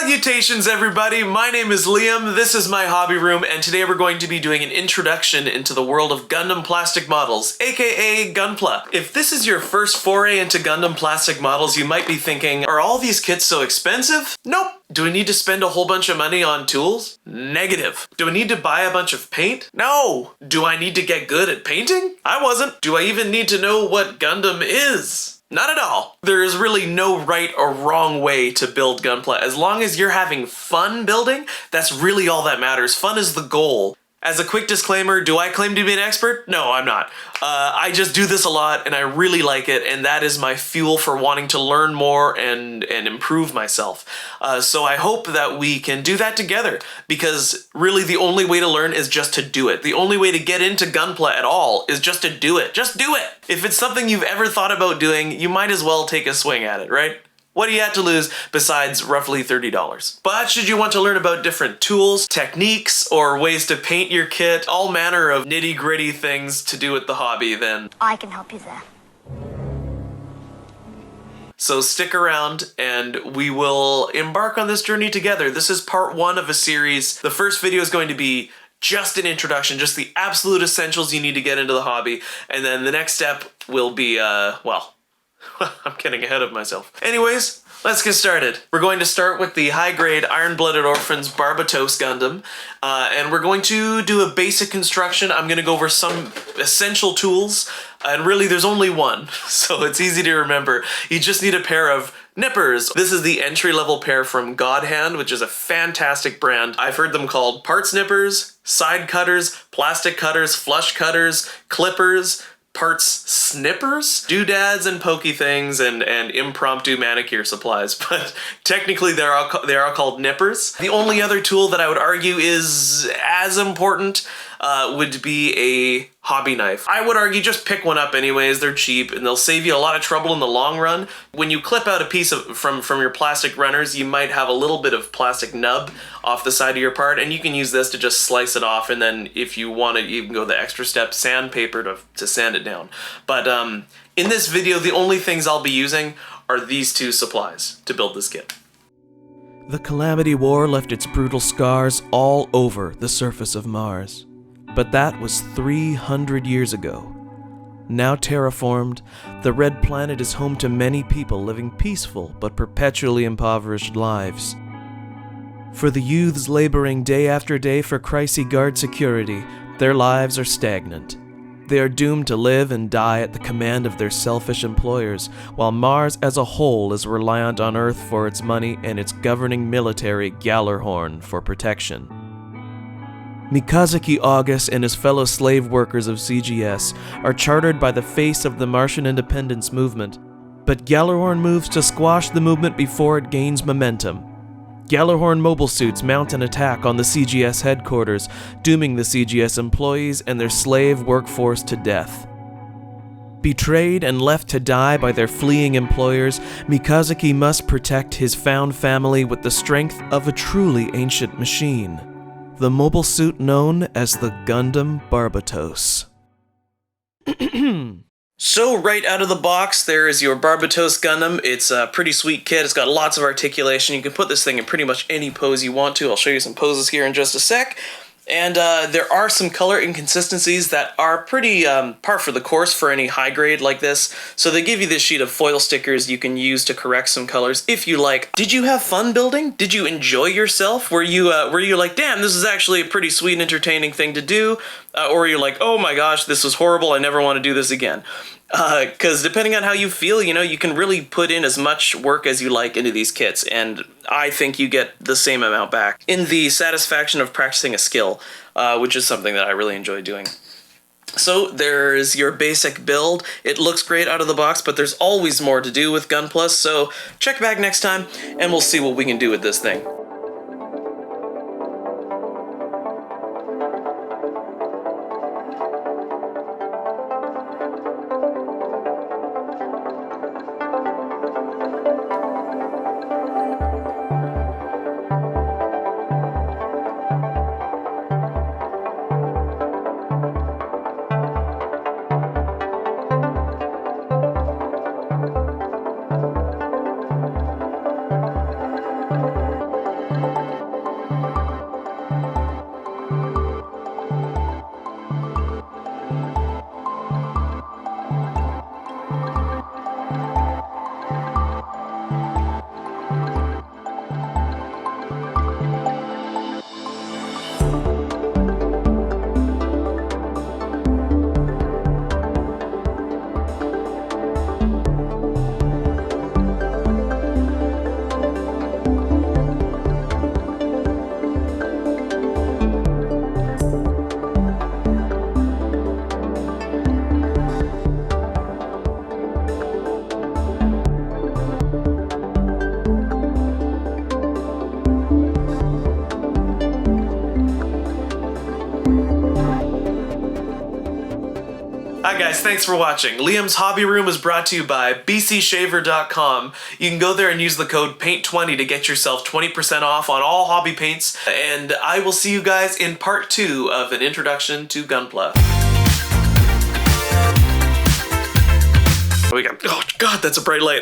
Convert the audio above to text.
Salutations everybody, my name is Liam, this is my hobby room, and today we're going to be doing an introduction into the world of Gundam plastic models, aka Gunpla. If this is your first foray into Gundam plastic models, you might be thinking, are all these kits so expensive? Nope. Do I need to spend a whole bunch of money on tools? Negative. Do I need to buy a bunch of paint? No. Do I need to get good at painting? I wasn't. Do I even need to know what Gundam is? Not at all. There is really no right or wrong way to build Gunpla. As long as you're having fun building, that's really all that matters. Fun is the goal. As a quick disclaimer, do I claim to be an expert? No, I'm not. I just do this a lot and I really like it, and that is my fuel for wanting to learn more and improve myself. So I hope that we can do that together, because really the only way to learn is just to do it. The only way to get into Gunpla at all is just to do it. Just do it! If it's something you've ever thought about doing, you might as well take a swing at it, right? What do you have to lose besides roughly $30? But should you want to learn about different tools, techniques, or ways to paint your kit, all manner of nitty-gritty things to do with the hobby, then I can help you there. So stick around and we will embark on this journey together. This is part one of a series. The first video is going to be just an introduction, just the absolute essentials you need to get into the hobby. And then the next step will be, well, I'm getting ahead of myself. Anyways, let's get started. We're going to start with the high-grade Iron-Blooded Orphans Barbatos Gundam, and we're going to do a basic construction. I'm going to go over some essential tools, and really there's only one, so it's easy to remember. You just need a pair of nippers. This is the entry-level pair from God Hand, which is a fantastic brand. I've heard them called parts nippers, side cutters, plastic cutters, flush cutters, clippers, parts snippers, doodads and pokey things, and impromptu manicure supplies, but technically they are called nippers. The only other tool that I would argue is as important would be a hobby knife. I would argue just pick one up anyways, they're cheap and they'll save you a lot of trouble in the long run. When you clip out a piece from your plastic runners, you might have a little bit of plastic nub off the side of your part, and you can use this to just slice it off, and then if you want to, you can go the extra step, sandpaper to sand it down. But in this video, the only things I'll be using are these two supplies to build this kit. The Calamity War left its brutal scars all over the surface of Mars. But that was 300 years ago. Now terraformed, the Red Planet is home to many people living peaceful but perpetually impoverished lives. For the youths laboring day after day for Chrysi Guard security, their lives are stagnant. They are doomed to live and die at the command of their selfish employers, while Mars as a whole is reliant on Earth for its money and its governing military Gjallarhorn for protection. Mikazuki August and his fellow slave workers of CGS are chartered by the face of the Martian independence movement, but Gjallarhorn moves to squash the movement before it gains momentum. Gjallarhorn mobile suits mount an attack on the CGS headquarters, dooming the CGS employees and their slave workforce to death. Betrayed and left to die by their fleeing employers, Mikazuki must protect his found family with the strength of a truly ancient machine. The mobile suit known as the Gundam Barbatos. So right out of the box, there is your Barbatos Gundam. It's a pretty sweet kit. It's got lots of articulation. You can put this thing in pretty much any pose you want to. I'll show you some poses here in just a sec. And there are some color inconsistencies that are pretty par for the course for any high grade like this. So they give you this sheet of foil stickers you can use to correct some colors if you like. Did you have fun building? Did you enjoy yourself? Were you like, damn, this is actually a pretty sweet and entertaining thing to do? Or were you like, oh my gosh, this was horrible, I never want to do this again? Because depending on how you feel, you can really put in as much work as you like into these kits, and I think you get the same amount back in the satisfaction of practicing a skill, which is something that I really enjoy doing. So there's your basic build. It looks great out of the box, but there's always more to do with Gunpla, so check back next time, and we'll see what we can do with this thing. Hi guys, thanks for watching. Liam's Hobby Room is brought to you by bcshaver.com. You can go there and use the code PAINT20 to get yourself 20% off on all hobby paints, and I will see you guys in part 2 of an introduction to Gunpla. Oh god, that's a bright light.